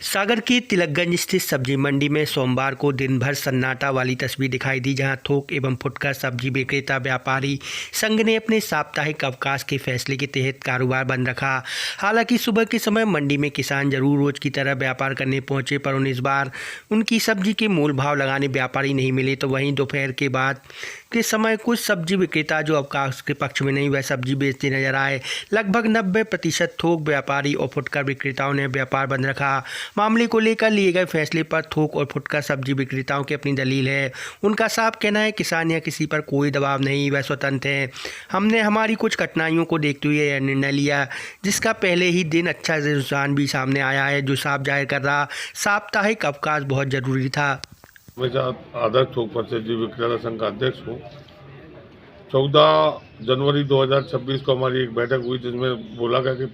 सागर की तिलकगंज स्थित सब्जी मंडी में सोमवार को दिन भर सन्नाटा वाली तस्वीर दिखाई दी, जहां थोक एवं फुटकर सब्जी विक्रेता व्यापारी संघ ने अपने साप्ताहिक अवकाश के फैसले के तहत कारोबार बंद रखा। हालांकि सुबह के समय मंडी में किसान जरूर रोज की तरह व्यापार करने पहुंचे, पर उन्हें इस बार उनकी सब्जी के मूल भाव लगाने व्यापारी नहीं मिले। तो वहीं दोपहर के बाद के समय कुछ सब्जी विक्रेता जो अवकाश के पक्ष में नहीं वह सब्जी बेचते नजर आए। लगभग 90% थोक व्यापारी और फुटकर विक्रेताओं ने व्यापार बंद रखा। मामले को लेकर लिए गए फैसले पर थोक और फुटकर सब्जी विक्रेताओं की अपनी दलील है। उनका साफ कहना है किसान या किसी पर कोई दबाव नहीं, वह स्वतंत्र हैं। हमने हमारी कुछ कठिनाइयों को देखते हुए यह निर्णय लिया, जिसका पहले ही दिन अच्छा रुझान भी सामने आया है, जो साफ जाहिर कर रहा साप्ताहिक अवकाश बहुत जरूरी था। मैं आदर्श थोक सब्जी विक्रेता संघ का अध्यक्ष हूँ। 14 जनवरी 2026 को हमारी एक बैठक हुई, जिसमें बोला गया कि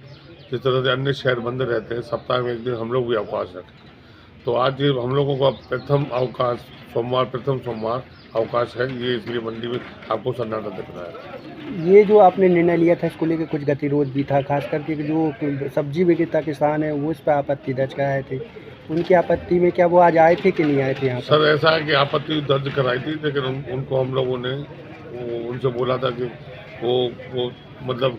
जिस तरह से अन्य शहर बंद रहते हैं, सप्ताह में एक दिन हम लोग भी अवकाश रखें। तो आज ये हम लोगों का प्रथम अवकाश प्रथम सोमवार अवकाश है, ये इसलिए मंडी में आपको सन्नाटा दिख रहा है। ये जो आपने निर्णय लिया था, इसको लेकर कुछ गतिरोध भी था, खास करके जो सब्जी विक्रेता किसान है वो इस पर आपत्ति दर्ज कराए थे। उनकी आपत्ति में क्या वो आज आए थे कि नहीं आए थे यहाँ पर? सर, ऐसा है कि आपत्ति दर्ज कराई थी, लेकिन उनको हम लोगों ने उनसे बोला था कि वो मतलब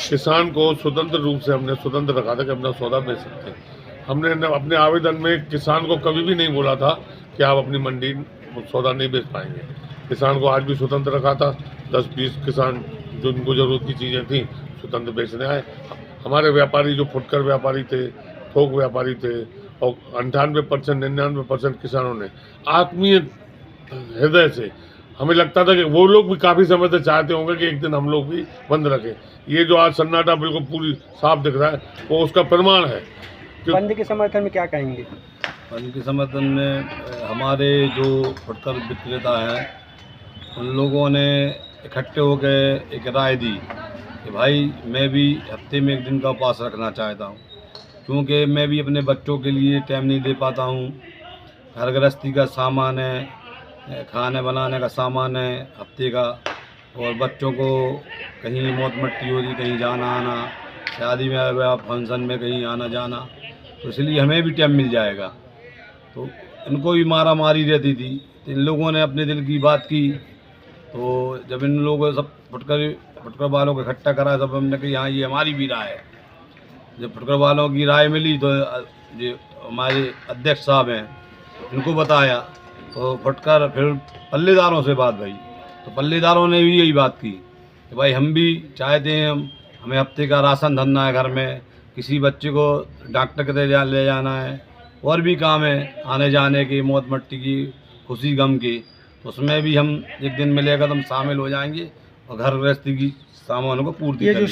किसान को स्वतंत्र रूप से हमने स्वतंत्र रखा था कि अपना सौदा बेच सकते हैं। हमने अपने आवेदन में किसान को कभी भी नहीं बोला था कि आप अपनी मंडी सौदा नहीं बेच पाएंगे। किसान को आज भी स्वतंत्र रखा था। 10-20 किसान जो उनको जरूरत की चीज़ें थी स्वतंत्र बेचने आए। हमारे व्यापारी जो फुटकर व्यापारी थे, थोक व्यापारी थे, और 99% किसानों ने आत्मीय हृदय से, हमें लगता था कि वो लोग भी काफ़ी समय से चाहते होंगे कि एक दिन हम लोग भी बंद रखें। ये जो आज सन्नाटा बिल्कुल पूरी साफ दिख रहा है, वो उसका प्रमाण है। बंद के समर्थन में क्या कहेंगे? बंद के समर्थन में हमारे जो फुटकर विक्रेता हैं, उन लोगों ने इकट्ठे होकर एक राय दी कि भाई मैं भी हफ्ते में एक दिन का उपवास रखना चाहता हूँ, क्योंकि मैं भी अपने बच्चों के लिए टाइम नहीं दे पाता हूँ। घर गृहस्थी का सामान है, खाने बनाने का सामान है हफ्ते का, और बच्चों को कहीं मौत मट्टी हो रही, कहीं जाना आना, शादी में या फंक्शन में कहीं आना जाना, तो इसलिए हमें भी टाइम मिल जाएगा। तो इनको भी मारा मारी रहती थी, तो इन लोगों ने अपने दिल की बात की। तो जब इन लोगों सब फुटकर वालों को इकट्ठा करा, तब हमने कहा हाँ ये हमारी भी राय है। जब फुटकर वालों की राय मिली तो जो हमारे अध्यक्ष साहब हैं इनको बताया, तो फुटकर फिर पल्लेदारों से बात भई, तो पल्लेदारों ने भी यही बात की कि भाई हम भी चाहते हैं, हमें हफ्ते का राशन धरना है, घर में किसी बच्चे को डॉक्टर के ले जाना है, और भी काम है आने जाने की, मौत मट्टी की, खुशी गम की, तो उसमें भी हम एक दिन मिलेगा तो हम शामिल हो जाएंगे और घर गृहस्थी की सामानों को पूर्ति करेंगे।